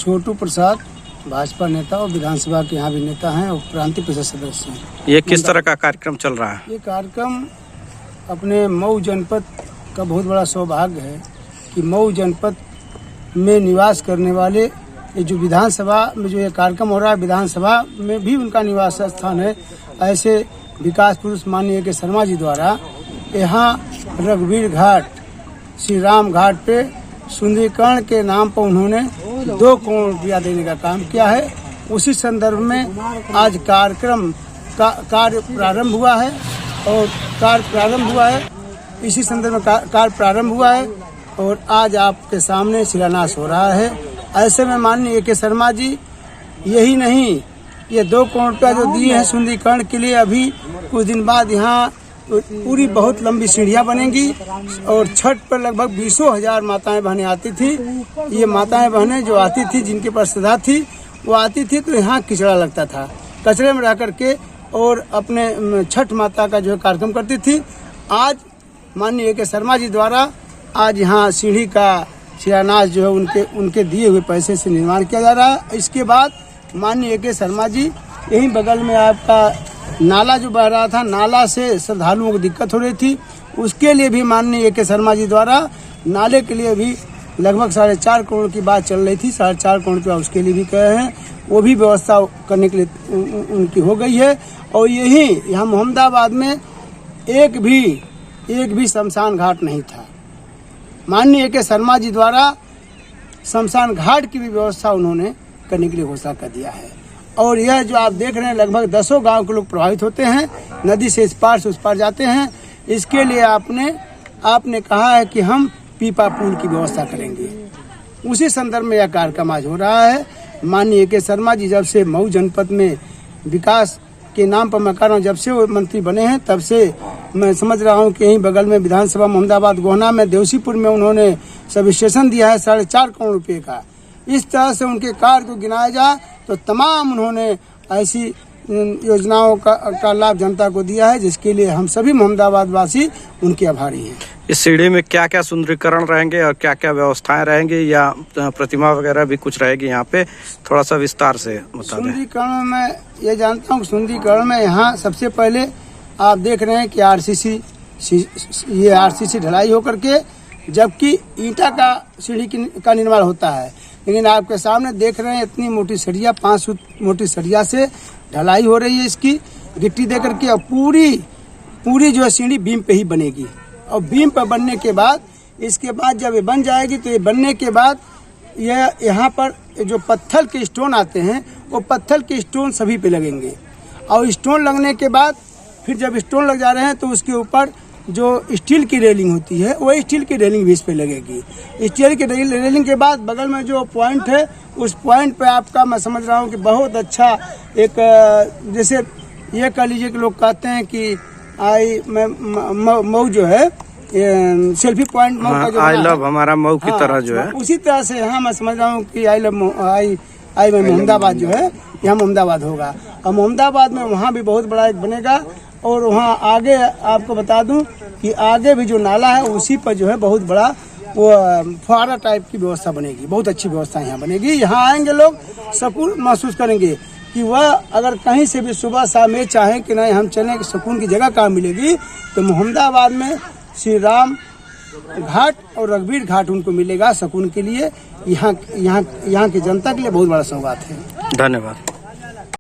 छोटू प्रसाद, भाजपा नेता और विधानसभा के यहाँ भी नेता हैं और प्रांतीय परिषद सदस्य हैं। ये किस तरह का कार्यक्रम चल रहा है? ये कार्यक्रम अपने मऊ जनपद का बहुत बड़ा सौभाग्य है कि मऊ जनपद में निवास करने वाले ये जो विधानसभा में जो ये कार्यक्रम हो रहा है, विधानसभा में भी उनका निवास स्थान है। ऐसे विकास पुरुष माननीय के शर्मा जी द्वारा यहाँ रघुवीर घाट, श्री राम घाट पे सुंदरीकरण के नाम पर उन्होंने 2 करोड़ रुपया देने का काम किया है। उसी संदर्भ में आज कार्यक्रम का कार्य प्रारंभ हुआ है और इसी संदर्भ में कार्य प्रारंभ हुआ है और आज आपके सामने शिलान्यास हो रहा है। ऐसे में माननीय के शर्मा जी यही नहीं, ये 2 करोड़ रुपया जो दिए हैं सुंदरीकरण के लिए, अभी कुछ दिन बाद यहाँ पूरी बहुत लंबी सीढ़ियाँ बनेंगी और छठ पर लगभग 20,000 माताएं बहनें आती थी। ये माताएं बहनें जो आती थी, जिनके पास श्रद्धा थी, वो आती थी तो यहाँ किचड़ा लगता था, कचरे में रह करके और अपने छठ माता का जो कार्यक्रम करती थी। आज माननीय के शर्मा जी द्वारा आज यहाँ सीढ़ी का शिलान्यास जो है उनके दिए हुए पैसे से निर्माण किया जा रहा है। इसके बाद माननीय के शर्मा जी यहीं बगल में आपका नाला जो बह रहा था, नाला से श्रद्धालुओं को दिक्कत हो रही थी, उसके लिए भी माननीय के शर्मा जी द्वारा नाले के लिए भी लगभग 4.5 करोड़ की बात चल रही थी, 4.5 करोड़ रुपया उसके लिए भी कहे हैं, वो भी व्यवस्था करने के लिए उनकी हो गई है। और यही यहाँ मोहम्मदाबाद में एक भी शमशान घाट नहीं था। माननीय के शर्मा जी द्वारा शमशान घाट की भी व्यवस्था उन्होंने करने के लिए घोषणा कर दिया है। और यह जो आप देख रहे हैं, लगभग 10 गांव के लोग प्रभावित होते हैं, नदी से इस पार से उस पार जाते हैं। इसके लिए आपने कहा है कि हम पीपा पुल की व्यवस्था करेंगे। उसी संदर्भ में यह कार्यक्रम आज हो रहा है। माननीय के शर्मा जी जब से मऊ जनपद में विकास के नाम पर मैं कह रहा हूँ, जब से वो मंत्री बने हैं तब से मैं समझ रहा हूँ कि यहीं बगल में विधानसभा मोहम्मदाबाद गोहना में देवसीपुर में उन्होंने सब स्टेशन दिया है 4.5 करोड़ रुपये का। इस तरह से उनके कार्य को गिनाया जाए तो तमाम उन्होंने ऐसी योजनाओं का लाभ जनता को दिया है, जिसके लिए हम सभी मोहम्मदाबाद वासी उनके आभारी हैं। इस सीढ़ी में क्या क्या सुंदरीकरण रहेंगे और क्या क्या व्यवस्थाएं रहेंगी या प्रतिमा वगैरह भी कुछ रहेगी यहाँ पे? थोड़ा सा विस्तार से बता दें। सुंदरीकरण में मैं ये जानता हूँ, सुंदरीकरण में यहाँ सबसे पहले आप देख रहे हैं कि आरसीसी ढलाई होकर के, जबकि ईंटा का सीढ़ी का निर्माण होता है, लेकिन आपके सामने देख रहे हैं इतनी मोटी सरिया, 5 फुट मोटी सरिया से ढलाई हो रही है इसकी, गिट्टी दे करके। और पूरी जो है सीढ़ी बीम पे ही बनेगी। और बीम पर बनने के बाद, इसके बाद जब ये बन जाएगी तो ये बनने के बाद यहाँ पर जो पत्थर के स्टोन आते हैं, वो पत्थर के स्टोन सभी पे लगेंगे। और स्टोन लगने के बाद फिर जब स्टोन लग जा रहे हैं तो उसके ऊपर जो स्टील की रेलिंग होती है, वो स्टील की रेलिंग भी इस पे लगेगी। स्टील की रेलिंग के बाद बगल में जो पॉइंट है, उस पॉइंट पे आपका मैं समझ रहा हूँ कि बहुत अच्छा एक, जैसे ये कह लीजिए कि लोग कहते हैं कि मऊ जो है सेल्फी पॉइंट मऊ का जो आई लव हमारा मऊ की तरह जो है, उसी तरह से यहाँ मैं समझ रहा हूँ कि आई मोहम्मदाबाद जो है, यहाँ मोहम्मदाबाद होगा। और मोहम्मदाबाद में वहाँ भी बहुत बड़ा एक बनेगा। और वहाँ आगे आपको बता दूं कि आगे भी जो नाला है उसी पर जो है बहुत बड़ा वो फुहारा टाइप की व्यवस्था बनेगी। बहुत अच्छी व्यवस्था यहाँ बनेगी। यहाँ आएंगे लोग सुकून महसूस करेंगे कि वह अगर कहीं से भी सुबह शाम ये चाहें कि नहीं हम चलें, सुकून की जगह कहाँ मिलेगी, तो मोहम्मदाबाद में श्री राम घाट और रघुवीर घाट उनको मिलेगा सुकून के लिए। यहाँ की जनता के लिए बहुत बड़ा सौगात है। धन्यवाद।